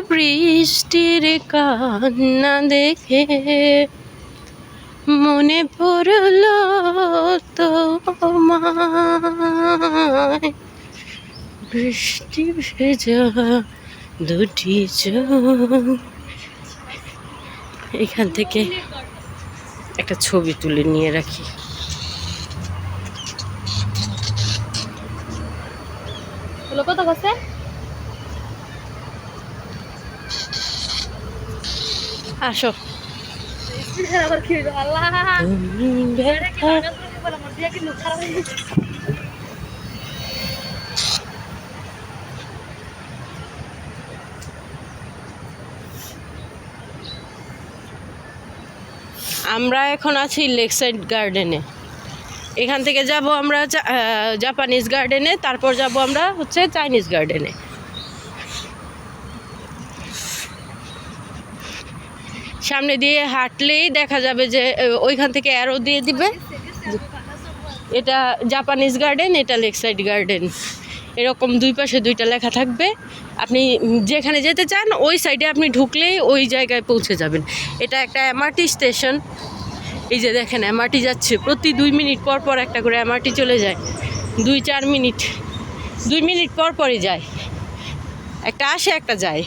বৃষ্টির কান্না দেখে মনে পড়ল তোমায়, বৃষ্টি ভেজা দুটি চোখ। এখান থেকে একটা ছবি তুলে নিয়ে রাখি। কত কাছে আসো, আমরা এখন আছি লেক সাইড গার্ডেনে। এখান থেকে যাব আমরা জাপানিজ গার্ডেনে, তারপর যাব আমরা হচ্ছে চাইনিজ গার্ডেনে। সামনে দিয়ে হাঁটলেই দেখা যাবে যে ওইখান থেকে অ্যারো দিয়ে দিবে, এটা জাপানিজ গার্ডেন, এটা লেক সাইড গার্ডেন। এরকম দুই পাশে দুইটা লেখা থাকবে। আপনি যেখানে যেতে চান ওই সাইডে আপনি ঢুকলেই ওই জায়গায় পৌঁছে যাবেন। এটা একটা এমআরটি স্টেশন। এই যে দেখেন এমআরটি যাচ্ছে, প্রতি 2 মিনিট পর পর একটা করে এমআরটি চলে যায়। 2-4 মিনিট, 2 মিনিট পর পরই যায়, একটা আসে একটা যায়।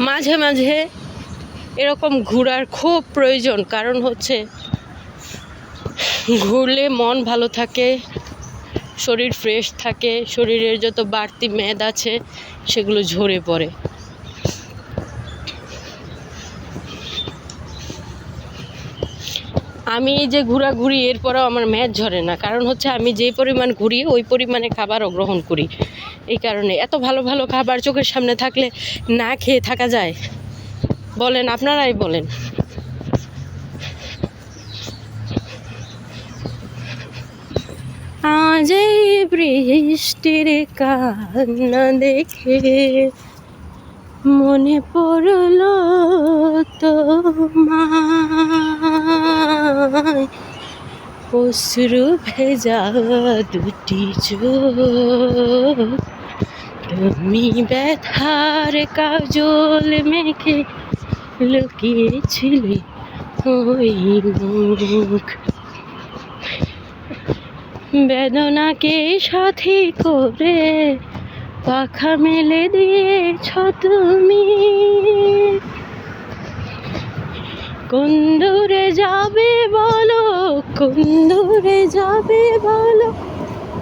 মাঝে মাঝে এরকম ঘোরার খুব প্রয়োজন, কারণ হচ্ছে ঘুরলে মন ভালো থাকে, শরীর ফ্রেশ থাকে, শরীরের যত বাড়তি মেদ আছে সেগুলো ঝরে পড়ে। আমি যে ঘোরাঘুরি এরপরেও আমার মেদ ঝরে না, কারণ হচ্ছে আমি যে পরিমাণ ঘুরি ওই পরিমাণে খাবারও গ্রহণ করি। এই কারণে এত ভালো ভালো খাবার চোখের সামনে থাকলে না খেয়ে থাকা যায়? বলেন, আপনারাই বলেন। আজ এই বৃষ্টির কান্না দেখে মনে পড়ল তোমায়, অশ্রু ভেজা দুটি চোখ, তুমি ব্যথার কাজল মেখে লুকিয়েছিলে ওই মুখ, বেদনাকে সাথী করে পাখা মেলে দিয়েছ তুমি। কোন দূরে যাবে বলো, কোন দূরে যাবে বলো,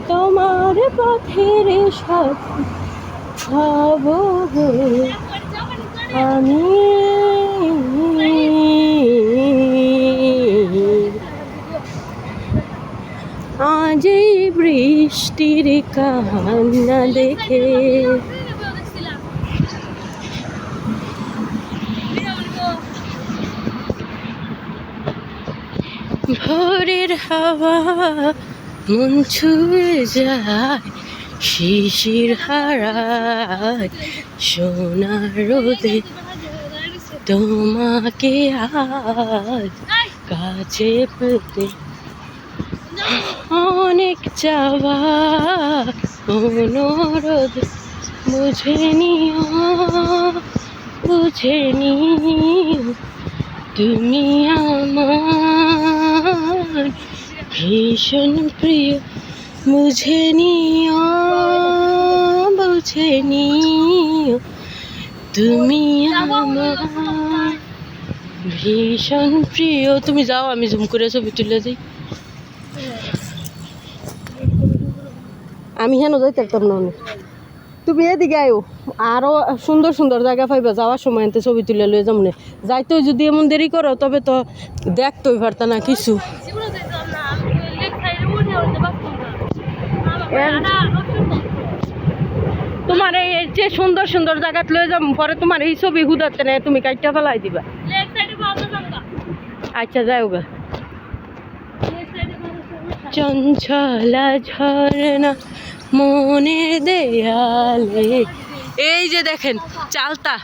তোমার পথের সাথী হব আমি। আজ এই বৃষ্টির কান্না দেখে ভোরের হাওয়া মন ছুঁয়ে যায়, শিশির হারায় সোনার রোদে, তোমাকে আজ কাছে পেতে অনেক চাওয়া অনুরোধ, বুঝে নিও, বুঝে নিও, তুমি আমার ভীষণ প্রিয়, বুঝে নিও, বুঝে নিও, তুমি আমার ভীষণ প্রিয়। তুমি যাও, আমি জুম করে ছবি তুলে দিই। আমি হেন যাইতে পারতাম না, তুমি এদিকে আয়ো, আরো সুন্দর সুন্দর জায়গা পাইবা, যাওয়ার সময় এতে ছবি তুলে লয়ে যাবো। যাইতেও যদি এমন দেরি করো তবে তো দেখতেই পারতা না কিছু। তোমার এই যে সুন্দর সুন্দর জায়গাত লয়ে যাম পরে তোমার এই ছবি হুদাতে নেই তুমি কাইটা ফেলাই দিবা। আচ্ছা যাও গা। চঞ্চলা ঝরনা মনের দেয়ালে, এই যে দেখেন চালতা,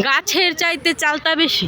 গাছের চাইতে চালতা বেশি।